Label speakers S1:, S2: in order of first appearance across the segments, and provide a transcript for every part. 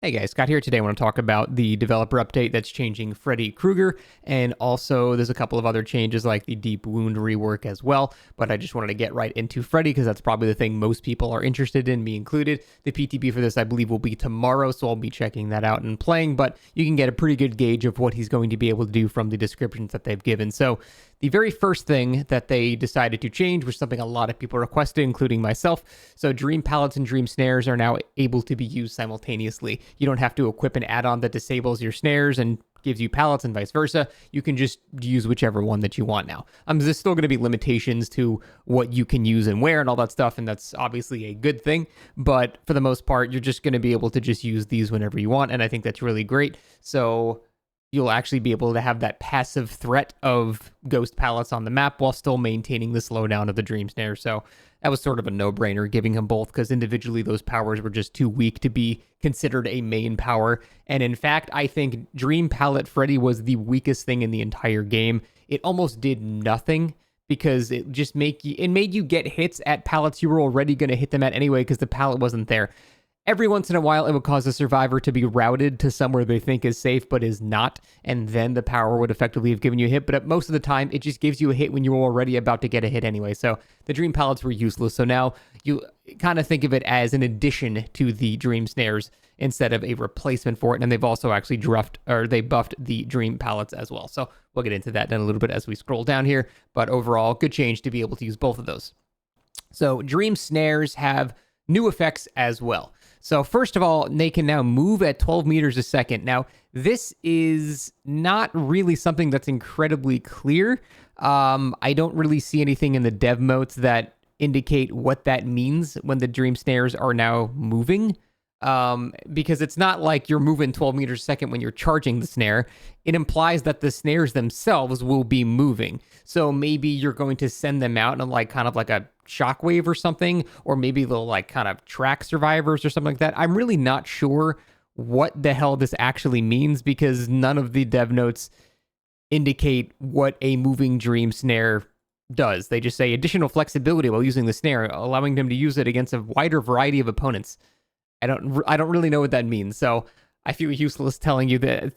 S1: Hey guys, Scott here. Today I want to talk about the developer update that's changing Freddy Krueger, and also there's a couple of other changes like the deep wound rework as well, but I just wanted to get right into Freddy because that's probably the thing most people are interested in, me included. The PTB for this I believe will be tomorrow, so I'll be checking that out and playing, but you can get a pretty good gauge of what he's going to be able to do from the descriptions that they've given. So the very first thing that they decided to change was something a lot of people requested, including myself. So Dream Pallets and Dream Snares are now able to be used simultaneously. You don't have to equip an add-on that disables your snares and gives you pallets and vice versa. You can just use whichever one that you want now. There's still going to be limitations to what you can use and where and all that stuff, and that's obviously a good thing. But for the most part, you're just going to be able to just use these whenever you want, and I think that's really great. So you'll actually be able to have that passive threat of ghost pallets on the map while still maintaining the slowdown of the Dream Snare. So that was sort of a no-brainer giving him both, because individually those powers were just too weak to be considered a main power. And in fact, I think Dream Pallet Freddy was the weakest thing in the entire game. It almost did nothing because it just made you get hits at pallets you were already going to hit them at anyway because the pallet wasn't there. Every once in a while, it would cause a survivor to be routed to somewhere they think is safe but is not, and then the power would effectively have given you a hit. But most of the time, it just gives you a hit when you're already about to get a hit anyway. So the Dream Pallets were useless. So now you kind of think of it as an addition to the Dream Snares instead of a replacement for it. And they've also actually buffed the Dream Pallets as well. So we'll get into that in a little bit as we scroll down here. But overall, good change to be able to use both of those. So Dream Snares have new effects as well. So first of all, they can now move at 12 meters a second. Now, this is not really something that's incredibly clear. I don't really see anything in the dev notes that indicate what that means when the Dream Snares are now moving. Because it's not like you're moving 12 meters a second when you're charging the snare. It implies that the snares themselves will be moving. So maybe you're going to send them out in kind of like a shockwave or something, or maybe they'll kind of track survivors or something like that. I'm really not sure what the hell this actually means because none of the dev notes indicate what a moving Dream Snare does. They just say additional flexibility while using the snare, allowing them to use it against a wider variety of opponents. I don't really know what that means, so I feel useless telling you that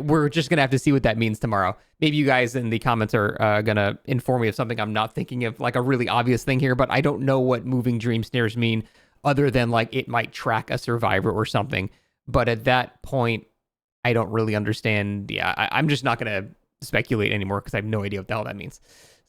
S1: we're just gonna have to see what that means tomorrow. Maybe you guys in the comments are gonna inform me of something I'm not thinking of, like a really obvious thing here, but I don't know what moving Dream Snares mean other than it might track a survivor or something. But at that point, I don't really understand. Yeah, I'm just not gonna speculate anymore because I have no idea what the hell that means.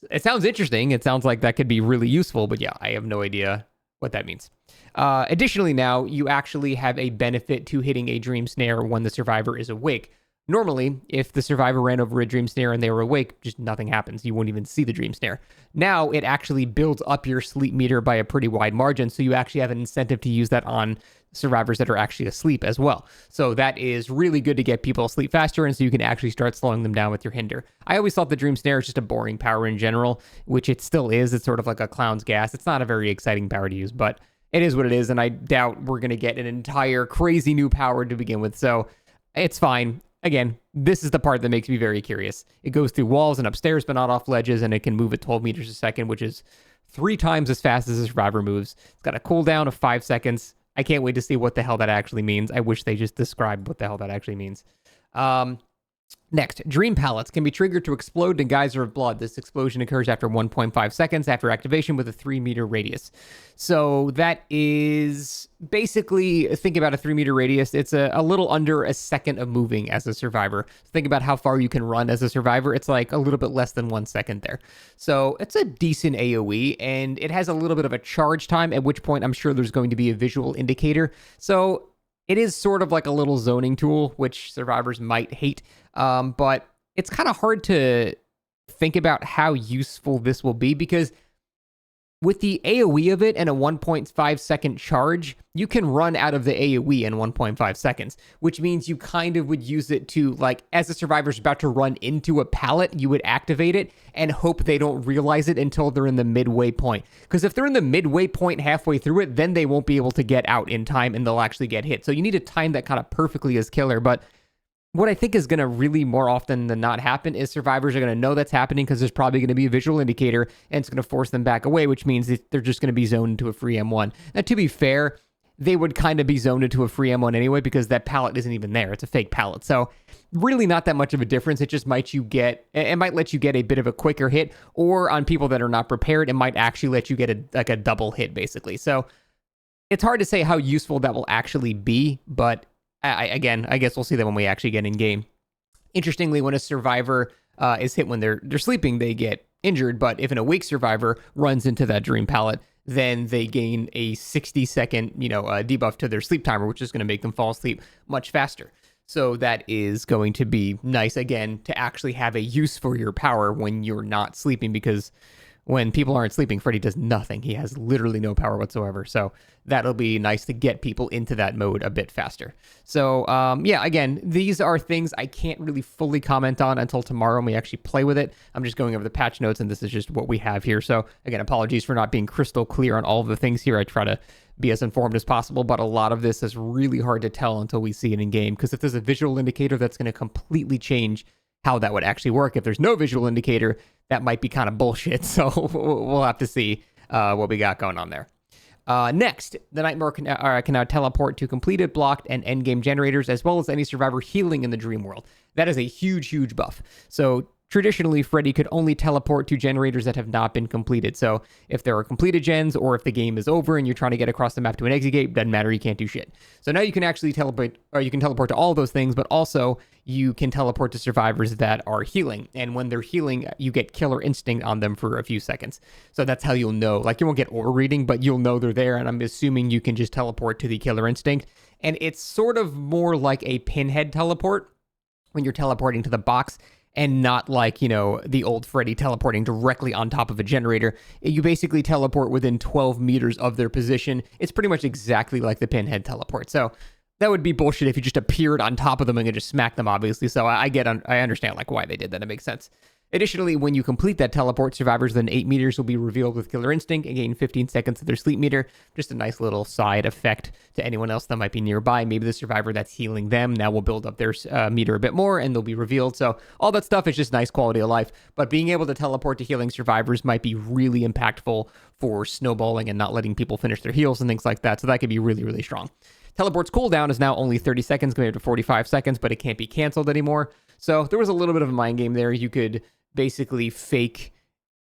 S1: It sounds interesting. It sounds like that could be really useful, but yeah, I have no idea what that means. Additionally, now you actually have a benefit to hitting a Dream Snare when the survivor is awake. Normally, if the survivor ran over a Dream Snare and they were awake, just nothing happens. You won't even see the Dream Snare. Now, it actually builds up your sleep meter by a pretty wide margin, so you actually have an incentive to use that on survivors that are actually asleep as well. So that is really good to get people asleep faster, and so you can actually start slowing them down with your hinder. I always thought the Dream Snare is just a boring power in general, which it still is. It's sort of like a clown's gas. It's not a very exciting power to use, but it is what it is, and I doubt we're going to get an entire crazy new power to begin with, so it's fine. Again, this is the part that makes me very curious. It goes through walls and upstairs, but not off ledges, and it can move at 12 meters a second, which is 3 times as fast as a survivor moves. It's got a cooldown of 5 seconds. I can't wait to see what the hell that actually means. I wish they just described what the hell that actually means. Next, Dream Pallets can be triggered to explode in geyser of blood. This explosion occurs after 1.5 seconds after activation with a 3-meter radius. So that is basically, think about a 3-meter radius. It's a little under a second of moving as a survivor. Think about how far you can run as a survivor. It's like a little bit less than 1 second there. So it's a decent AoE, and it has a little bit of a charge time, at which point I'm sure there's going to be a visual indicator. So it is sort of like a little zoning tool, which survivors might hate, but it's kind of hard to think about how useful this will be because with the AoE of it and a 1.5 second charge, you can run out of the AoE in 1.5 seconds, which means you kind of would use it to, as the survivor's about to run into a pallet, you would activate it and hope they don't realize it until they're in the midway point. Because if they're in the midway point halfway through it, then they won't be able to get out in time and they'll actually get hit. So you need to time that kind of perfectly as killer, but what I think is going to really more often than not happen is survivors are going to know that's happening because there's probably going to be a visual indicator and it's going to force them back away, which means they're just going to be zoned into a free M1. Now, to be fair, they would kind of be zoned into a free M1 anyway because that pallet isn't even there. It's a fake pallet. So really not that much of a difference. It just might let you get a bit of a quicker hit, or on people that are not prepared, it might actually let you get a double hit basically. So it's hard to say how useful that will actually be, but I guess we'll see that when we actually get in game. Interestingly, when a survivor is hit when they're sleeping, they get injured, but if an awake survivor runs into that dream pallet, then they gain a 60-second, debuff to their sleep timer, which is going to make them fall asleep much faster. So that is going to be nice, again, to actually have a use for your power when you're not sleeping, because when people aren't sleeping, Freddy does nothing. He has literally no power whatsoever. So that'll be nice to get people into that mode a bit faster. So, again, these are things I can't really fully comment on until tomorrow when we actually play with it. I'm just going over the patch notes, and this is just what we have here. So, again, apologies for not being crystal clear on all of the things here. I try to be as informed as possible, but a lot of this is really hard to tell until we see it in game, because if there's a visual indicator, that's going to completely change how that would actually work. If there's no visual indicator, that might be kind of bullshit. So we'll have to see what we got going on there. Next, the Nightmare can now teleport to completed, blocked, and endgame generators, as well as any survivor healing in the dream world. That is a huge, huge buff. So traditionally, Freddy could only teleport to generators that have not been completed. So if there are completed gens, or if the game is over and you're trying to get across the map to an exit gate, doesn't matter, you can't do shit. So now you can actually teleport, or you can teleport to all those things, but also you can teleport to survivors that are healing. And when they're healing, you get Killer Instinct on them for a few seconds. So that's how you'll know. Like, you won't get aura reading, but you'll know they're there. And I'm assuming you can just teleport to the Killer Instinct. And it's sort of more like a pinhead teleport when you're teleporting to the box, and not like, the old Freddy teleporting directly on top of a generator. You basically teleport within 12 meters of their position. It's pretty much exactly like the pinhead teleport. So that would be bullshit if you just appeared on top of them and could just smack them, obviously. So I understand like why they did that. It makes sense. Additionally, when you complete that teleport, survivors within 8 meters will be revealed with Killer Instinct and gain 15 seconds of their sleep meter. Just a nice little side effect to anyone else that might be nearby. Maybe the survivor that's healing them now will build up their meter a bit more, and they'll be revealed. So all that stuff is just nice quality of life. But being able to teleport to healing survivors might be really impactful for snowballing and not letting people finish their heals and things like that. So that could be really, really strong. Teleport's cooldown is now only 30 seconds compared to 45 seconds, but it can't be canceled anymore. So there was a little bit of a mind game there. You could basically fake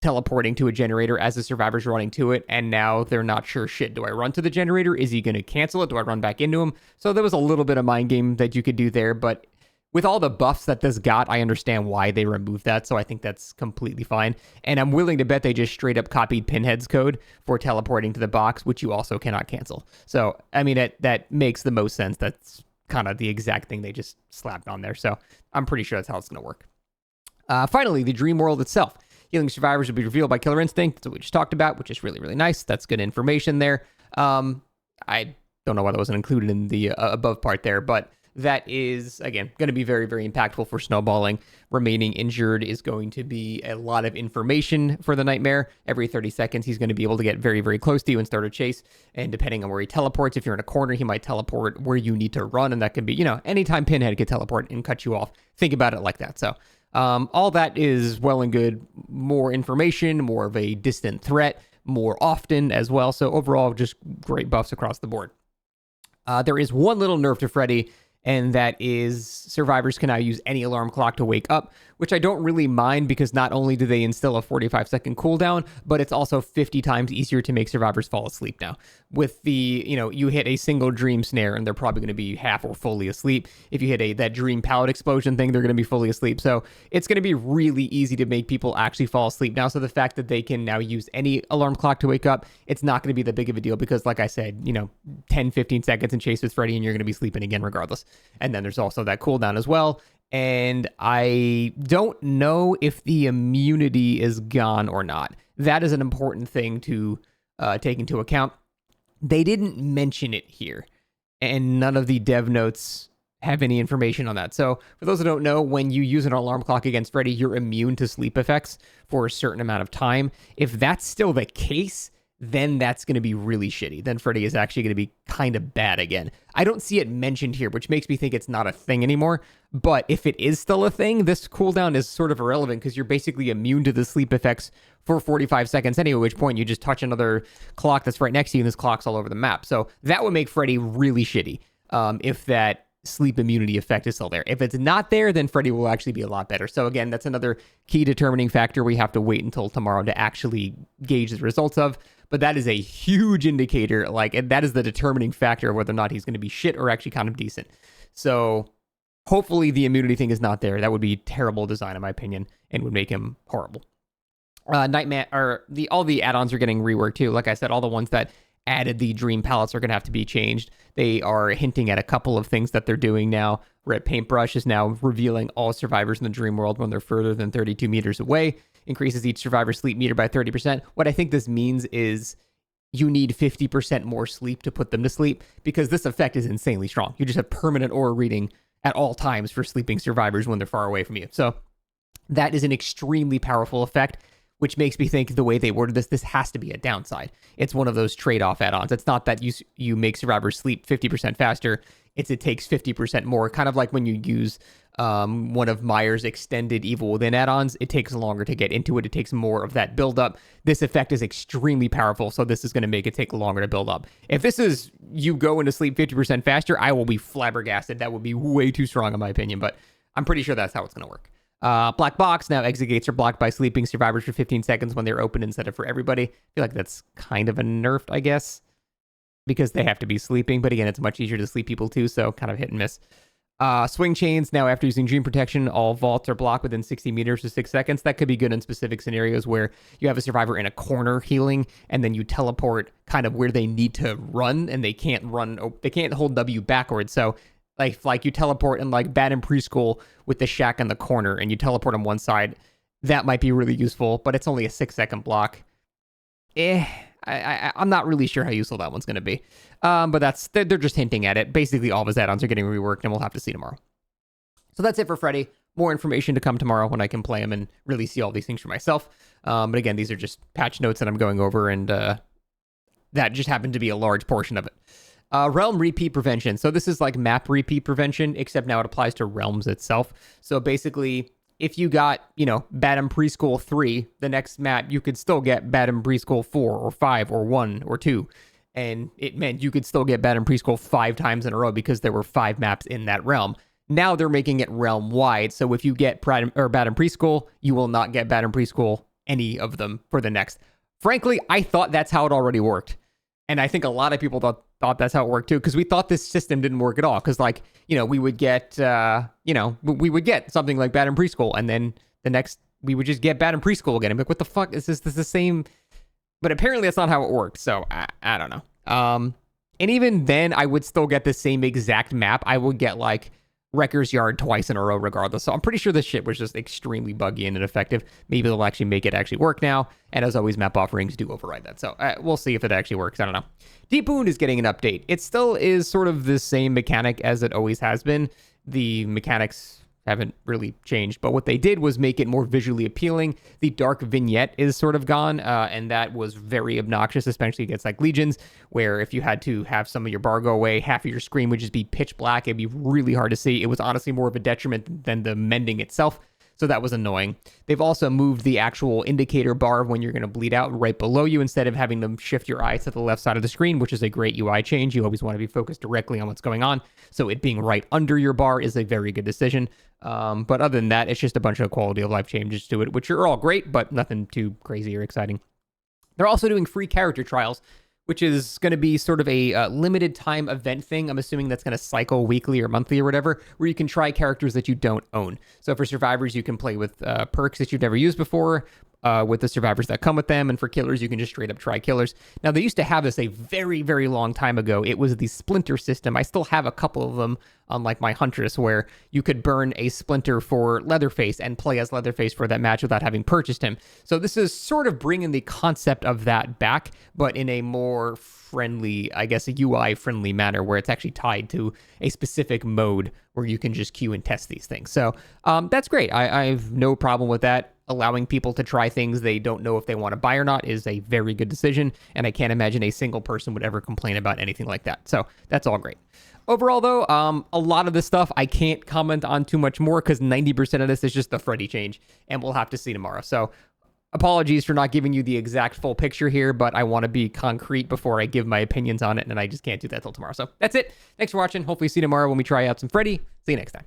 S1: teleporting to a generator as the survivor's running to it, and now they're not sure, shit, do I run to the generator? Is he going to cancel it? Do I run back into him? So there was a little bit of mind game that you could do there, but with all the buffs that this got, I understand why they removed that, so I think that's completely fine. And I'm willing to bet they just straight up copied Pinhead's code for teleporting to the box, which you also cannot cancel. So, I mean, that makes the most sense. That's kind of the exact thing they just slapped on there, so I'm pretty sure that's how it's going to work. Finally, the dream world itself. Healing survivors will be revealed by Killer Instinct. That's what we just talked about, which is really, really nice. That's good information there. I don't know why that wasn't included in the above part there, but that is, again, going to be very, very impactful for snowballing. Remaining injured is going to be a lot of information for the Nightmare. Every 30 seconds, he's going to be able to get very, very close to you and start a chase. And depending on where he teleports, if you're in a corner, he might teleport where you need to run. And that can be, anytime Pinhead could teleport and cut you off. Think about it like that. So all that is well and good. More information, more of a distant threat, more often as well. So overall, just great buffs across the board. There is one little nerf to Freddy, and that is survivors can now use any alarm clock to wake up, which I don't really mind because not only do they instill a 45-second cooldown, but it's also 50 times easier to make survivors fall asleep now. With the, you hit a single dream snare and they're probably going to be half or fully asleep. If you hit that dream pallet explosion thing, they're going to be fully asleep. So it's going to be really easy to make people actually fall asleep now. So the fact that they can now use any alarm clock to wake up, it's not going to be that big of a deal because, like I said, 10, 15 seconds and chase with Freddy and you're going to be sleeping again regardless. And then there's also that cooldown as well. And I don't know if the immunity is gone or not. That is an important thing to take into account. They didn't mention it here, and none of the dev notes have any information on that. So for those who don't know, when you use an alarm clock against Freddy, you're immune to sleep effects for a certain amount of time. If that's still the case, then that's going to be really shitty. Then Freddy is actually going to be kind of bad again. I don't see it mentioned here, which makes me think it's not a thing anymore. But if it is still a thing, this cooldown is sort of irrelevant because you're basically immune to the sleep effects for 45 seconds anyway, at which point you just touch another clock that's right next to you and this clock's all over the map. So that would make Freddy really shitty if that sleep immunity effect is still there. If it's not there, then Freddy will actually be a lot better. So again, that's another key determining factor we have to wait until tomorrow to actually gauge the results of. But that is a huge indicator, and that is the determining factor of whether or not he's going to be shit or actually kind of decent. So hopefully the immunity thing is not there. That would be terrible design, in my opinion, and would make him horrible. Nightmare, or all the add-ons are getting reworked too. Like I said, all the ones that added the dream pallets are going to have to be changed. They are hinting at a couple of things that they're doing now. Red Paintbrush is now revealing all survivors in the dream world when they're further than 32 meters away. Increases each survivor's sleep meter by 30%. What I think this means is you need 50% more sleep to put them to sleep, because this effect is insanely strong. You just have permanent aura reading at all times for sleeping survivors when they're far away from you. So that is an extremely powerful effect, which makes me think the way they worded this has to be a downside. It's one of those trade-off add-ons. It's not that you make survivors sleep 50% faster. It takes 50% more, kind of like when you use one of Meyer's extended Evil Within add-ons. It takes longer to get into it. It takes more of that build-up. This effect is extremely powerful, so this is going to make it take longer to build up. If this is you go into sleep 50% faster, I will be flabbergasted. That would be way too strong in my opinion, but I'm pretty sure that's how it's going to work. Black Box, now exit gates are blocked by sleeping survivors for 15 seconds when they're open instead of for everybody. I feel like that's kind of a nerfed, I guess, because they have to be sleeping. But again, it's much easier to sleep people too, so kind of hit and miss. Swing chains, now after using Dream Protection, all vaults are blocked within 60 meters for 6 seconds. That could be good in specific scenarios where you have a survivor in a corner healing, and then you teleport kind of where they need to run, and they can't run, they can't hold W backwards. So like you teleport in like Bad in Preschool with the shack in the corner, and you teleport on one side. That might be really useful, but it's only a 6-second block. I'm not really sure how useful that one's going to be. But they're just hinting at it. Basically, all of his add-ons are getting reworked, and we'll have to see tomorrow. So that's it for Freddy. More information to come tomorrow when I can play him and really see all these things for myself. But again, these are just patch notes that I'm going over, and that just happened to be a large portion of it. Realm repeat prevention. So this is like map repeat prevention, except now it applies to realms itself. So basically, if you got, Bad in Preschool 3, the next map, you could still get Bad in Preschool 4 or 5 or 1 or 2. And it meant you could still get Bad in Preschool 5 times in a row because there were 5 maps in that realm. Now they're making it realm wide. So if you get Bad in Preschool, you will not get Bad in Preschool, any of them, for the next. Frankly, I thought that's how it already worked. And I think a lot of people thought that's how it worked too, because we thought this system didn't work at all. Because we would get, we would get something like Bad in Preschool, and then the next we would just get Bad in Preschool again. I'm like, what the fuck is this? This is the same, but apparently that's not how it worked. So I don't know. And even then, I would still get the same exact map. I would get like Wrecker's Yard twice in a row regardless. So I'm pretty sure this shit was just extremely buggy and ineffective. Maybe they'll actually make it actually work now. And as always, map offerings do override that. So we'll see if it actually works. I don't know. Deep Wound is getting an update. It still is sort of the same mechanic as it always has been. The mechanics haven't really changed, but what they did was make it more visually appealing. The dark vignette is sort of gone, and that was very obnoxious, especially against like legions, where if you had to have some of your bar go away, half of your screen would just be pitch black. It'd be really hard to see. It was honestly more of a detriment than the mending itself. So that was annoying. They've also moved the actual indicator bar when you're going to bleed out right below you, instead of having them shift your eyes to the left side of the screen, which is a great UI change. You always want to be focused directly on what's going on. So it being right under your bar is a very good decision. But other than that, it's just a bunch of quality of life changes to it, which are all great, but nothing too crazy or exciting. They're also doing free character trials, which is going to be sort of a limited time event thing. I'm assuming that's going to cycle weekly or monthly or whatever, where you can try characters that you don't own. So for survivors, you can play with perks that you've never used before, with the survivors that come with them. And for killers, you can just straight up try killers. Now, they used to have this a very, very long time ago. It was the Splinter system. I still have a couple of them on like my Huntress, where you could burn a Splinter for Leatherface and play as Leatherface for that match without having purchased him. So this is sort of bringing the concept of that back, but in a more friendly, I guess, a UI friendly manner, where it's actually tied to a specific mode where you can just queue and test these things. So that's great. I have no problem with that. allowing people to try things they don't know if they want to buy or not is a very good decision, and I can't imagine a single person would ever complain about anything like that. So that's all great. Overall, though, a lot of this stuff I can't comment on too much more because 90% of this is just the Freddy change, and we'll have to see tomorrow. So apologies for not giving you the exact full picture here, but I want to be concrete before I give my opinions on it, and I just can't do that till tomorrow. So that's it. Thanks for watching. Hopefully see you tomorrow when we try out some Freddy. See you next time.